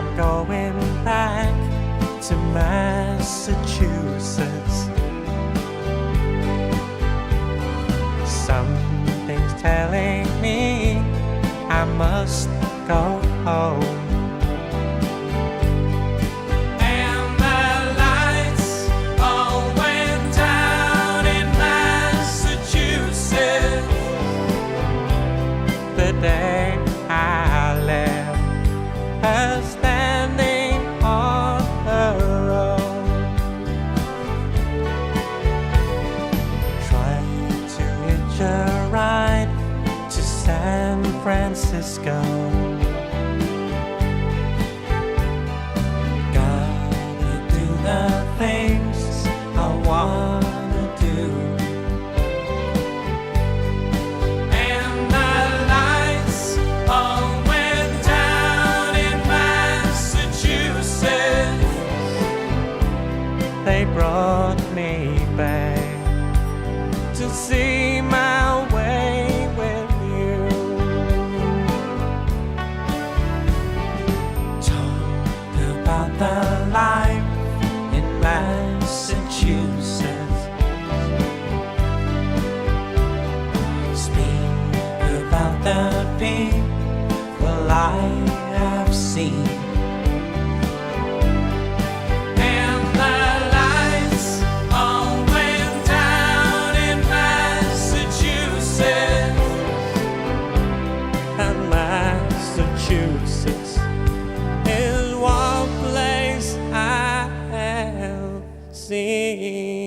I'm going back to Massachusetts. Something's telling me I must go home. And the lights all went down in Massachusetts the day I left her standing on her own. Tried to hitch a ride to San Francisco. Gotta do the things I wanna do. And the lights all went down in Massachusetts. They brought me back to see my way with you. Talk about the life in Massachusetts. Speak about the people I have seen. And the lights all went down in Massachusetts. And Massachusetts is one place I have seen.